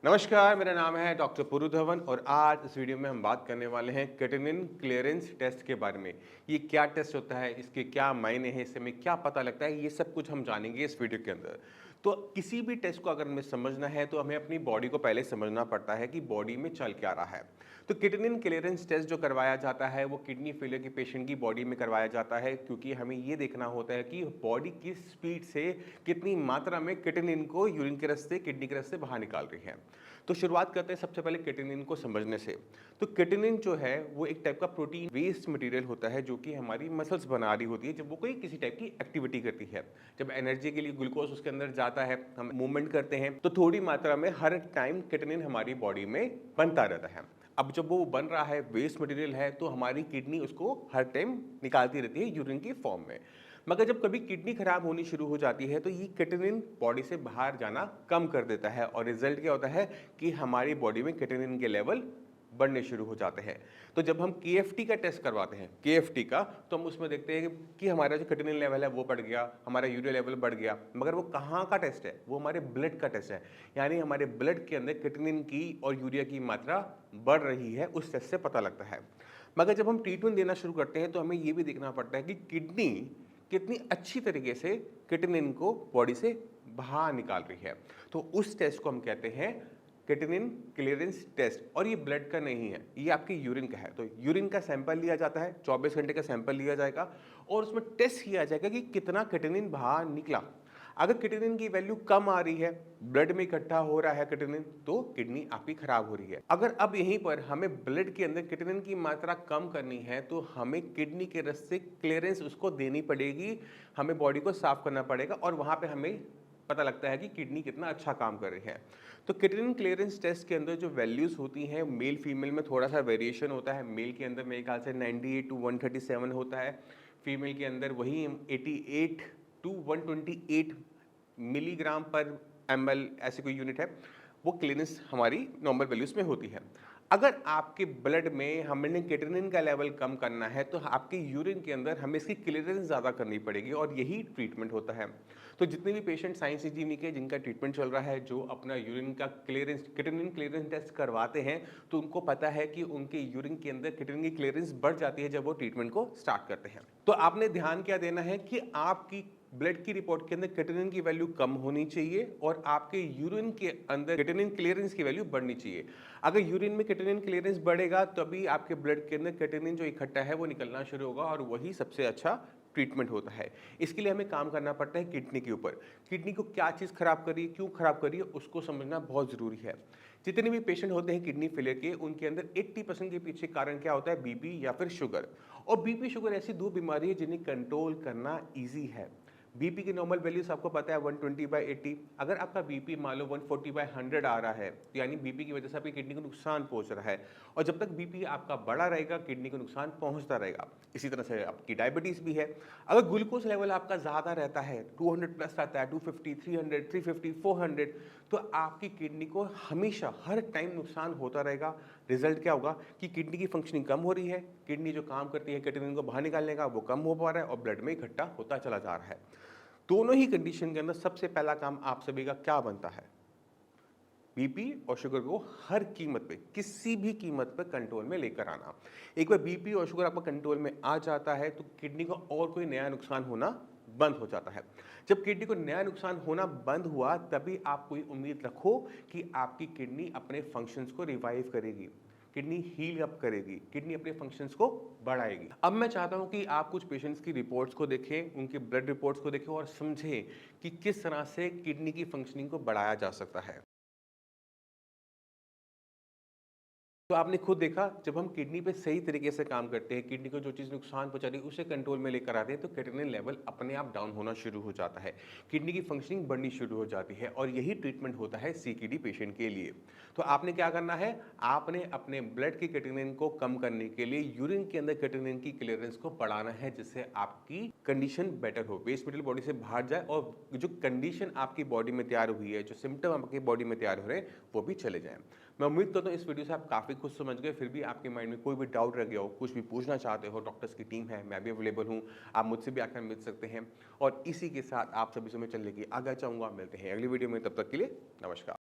नमस्कार, मेरा नाम है डॉक्टर पुरु धवन और आज इस वीडियो में हम बात करने वाले हैं क्रेटिनिन क्लीयरेंस टेस्ट के बारे में। ये क्या टेस्ट होता है, इसके क्या मायने हैं, इससे हमें क्या पता लगता है, ये सब कुछ हम जानेंगे इस वीडियो के अंदर। तो किसी भी टेस्ट को अगर हमें समझना है तो हमें अपनी बॉडी को पहले समझना पड़ता है कि बॉडी में चल क्या रहा है। तो क्रेटिनिन क्लीयरेंस टेस्ट जो करवाया जाता है वो किडनी फेलियर के पेशेंट की बॉडी में करवाया जाता है, क्योंकि हमें ये देखना होता है कि बॉडी किस स्पीड से कितनी मात्रा में क्रेटिनिन को यूरिन के रास्ते किडनी के रास्ते बाहर निकाल रही है। तो शुरुआत करते हैं सबसे पहले क्रेटिनिन को समझने से। तो क्रेटिनिन जो है वो एक टाइप का प्रोटीन वेस्ट मटेरियल होता है जो कि हमारी मसल्स बना रही होती है जब वो कोई किसी टाइप की एक्टिविटी करती है। जब एनर्जी के लिए ग्लूकोज उसके अंदर जाता है, हम मूवमेंट करते हैं, तो थोड़ी मात्रा में हर टाइम क्रेटिनिन हमारी बॉडी में बनता रहता है। अब जब वो बन रहा है, वेस्ट मटेरियल है, तो हमारी किडनी उसको हर टाइम निकालती रहती है यूरिन की फॉर्म में। मगर जब कभी किडनी खराब होनी शुरू हो जाती है तो ये क्रेटिनिन बॉडी से बाहर जाना कम कर देता है और रिजल्ट क्या होता है कि हमारी बॉडी में क्रेटिनिन के लेवल बढ़ने शुरू हो जाते हैं। तो जब हम केएफटी का टेस्ट करवाते हैं, केएफटी का, तो हम उसमें देखते हैं कि हमारा जो क्रेटिनिन लेवल है वो बढ़ गया, हमारा यूरिया लेवल बढ़ गया। मगर वो कहाँ का टेस्ट है? वो हमारे ब्लड का टेस्ट है, यानी हमारे ब्लड के अंदर क्रेटिनिन की और यूरिया की मात्रा बढ़ रही है, उस टेस्ट से पता लगता है। मगर जब हम ट्रीटमेंट देना शुरू करते हैं तो हमें ये भी देखना पड़ता है कि किडनी कितनी अच्छी तरीके से क्रेटिनिन को बॉडी से बाहर निकाल रही है। तो उस टेस्ट को हम कहते हैं क्रेटिनिन क्लीयरेंस टेस्ट। और ये ब्लड का नहीं है, ये आपके यूरिन का है। तो यूरिन का सैंपल लिया जाता है, 24 घंटे का सैंपल लिया जाएगा और उसमें टेस्ट किया जाएगा कि कितना क्रेटिनिन बाहर निकला। अगर क्रेटिनिन की वैल्यू कम आ रही है, ब्लड में इकट्ठा हो रहा है क्रेटिनिन, तो किडनी आपकी खराब हो रही है। अगर अब यहीं पर हमें ब्लड के अंदर क्रेटिनिन की मात्रा कम करनी है तो हमें किडनी के रस्ते क्लीयरेंस उसको देनी पड़ेगी, हमें बॉडी को साफ करना पड़ेगा और वहां पे हमें पता लगता है कि किडनी कितना अच्छा काम कर रही है। तो क्रेटिनिन क्लीयरेंस टेस्ट के अंदर जो वैल्यूज होती हैं, मेल फीमेल में थोड़ा सा वेरिएशन होता है। मेल के अंदर मेरे ख्याल से 98 टू 137 होता है, फीमेल के अंदर वही 88 टू 128 मिलीग्राम पर ml ऐसी कोई यूनिट है, वो क्लीयरेंस हमारी नॉर्मल वैल्यूज में होती है। अगर आपके ब्लड में हमने क्रेटिनिन का लेवल कम करना है तो आपके यूरिन के अंदर हमें इसकी क्लीयरेंस ज़्यादा करनी पड़ेगी और यही ट्रीटमेंट होता है। तो जितने भी पेशेंट साइंस इंजीनियरिंग के जिनका ट्रीटमेंट चल रहा है, जो अपना यूरिन का क्लीयरेंस क्रेटिनिन क्लीयरेंस टेस्ट करवाते हैं, तो उनको पता है कि उनके यूरिन के अंदर क्रेटिनिन की क्लीयरेंस बढ़ जाती है जब वो ट्रीटमेंट को स्टार्ट करते हैं। तो आपने ध्यान क्या देना है कि आपकी ब्लड की रिपोर्ट के अंदर क्रेटिनिन की वैल्यू कम होनी चाहिए और आपके यूरिन के अंदर क्रेटिनिन क्लीयरेंस की वैल्यू बढ़नी चाहिए। अगर यूरिन में क्रेटिनिन क्लीयरेंस बढ़ेगा तभी आपके ब्लड के अंदर क्रेटिनिन जो इकट्ठा है वो निकलना शुरू होगा और वही सबसे अच्छा ट्रीटमेंट होता है। इसके लिए हमें काम करना पड़ता है किडनी के ऊपर। किडनी को क्या चीज़ खराब कर रही है, क्यों खराब कर रही है, उसको समझना बहुत ज़रूरी है। जितने भी पेशेंट होते हैं किडनी फेलियर के, उनके अंदर 80% के पीछे कारण क्या होता है? बीपी या फिर शुगर। और बीपी शुगर ऐसी दो बीमारी है जिन्हें कंट्रोल करना ईजी है। बीपी की नॉर्मल वैल्यूज आपको पता है 120/80। अगर आपका बीपी मान लो 140/100 आ रहा है तो यानी बीपी की वजह से आपकी किडनी को नुकसान पहुंच रहा है, और जब तक बीपी आपका बढ़ा रहेगा किडनी को नुकसान पहुंचता रहेगा। इसी तरह से आपकी डायबिटीज भी है। अगर ग्लूकोज लेवल आपका ज़्यादा रहता है, 200 प्लस आता है, 250, 300, 350, 400, तो आपकी किडनी को हमेशा हर टाइम नुकसान होता रहेगा। रिजल्ट क्या होगा कि किडनी की फंक्शनिंग कम हो रही है, किडनी जो काम करती है क्रेटिनिन को बाहर निकालने का वो कम हो पा रहा है और ब्लड में इकट्ठा होता चला जा रहा है। दोनों ही कंडीशन के अंदर सबसे पहला काम आप सभी का क्या बनता है? बीपी और शुगर को हर कीमत पे, किसी भी कीमत पे कंट्रोल में लेकर आना। एक बार बीपी और शुगर आपका कंट्रोल में आ जाता है तो किडनी को और कोई नया नुकसान होना बंद हो जाता है। जब किडनी को नया नुकसान होना बंद हुआ तभी आप कोई उम्मीद रखो कि आपकी किडनी अपने फंक्शंस को रिवाइव करेगी, किडनी हील अप करेगी, किडनी अपने फंक्शंस को बढ़ाएगी। अब मैं चाहता हूं कि आप कुछ पेशेंट्स की रिपोर्ट्स को देखें, उनकी ब्लड रिपोर्ट्स को देखें और समझें कि किस तरह से किडनी की फंक्शनिंग को बढ़ाया जा सकता है। तो आपने खुद देखा, जब हम किडनी पे सही तरीके से काम करते हैं, किडनी को जो चीज़ नुकसान पहुंचा रही है उसे कंट्रोल में लेकर आते हैं, तो क्रेटिनिन लेवल अपने आप डाउन होना शुरू हो जाता है, किडनी की फंक्शनिंग बढ़नी शुरू हो जाती है और यही ट्रीटमेंट होता है सीकेडी पेशेंट के लिए। तो आपने क्या करना है? आपने अपने ब्लड की क्रेटिनिन को कम करने के लिए यूरिन के अंदर क्रेटिनिन की क्लियरेंस को बढ़ाना है, जिससे आपकी कंडीशन बेटर हो, वेस्ट मटेरियल बॉडी से बाहर जाए और जो कंडीशन आपकी बॉडी में तैयार हुई है, जो सिम्टम आपकी बॉडी में तैयार हो रहे हैं, वो भी चले जाएं। मैं उम्मीद करता हूँ इस वीडियो से आप काफ़ी कुछ समझ गए। फिर भी आपके माइंड में कोई भी डाउट रह गया हो, कुछ भी पूछना चाहते हो, डॉक्टर्स की टीम है, मैं भी अवेलेबल हूँ, आप मुझसे भी आकर मिल सकते हैं। और इसी के साथ आप सभी से मैं चलने की आज्ञा चाहूँगा। मिलते हैं अगली वीडियो में, तब तक के लिए नमस्कार।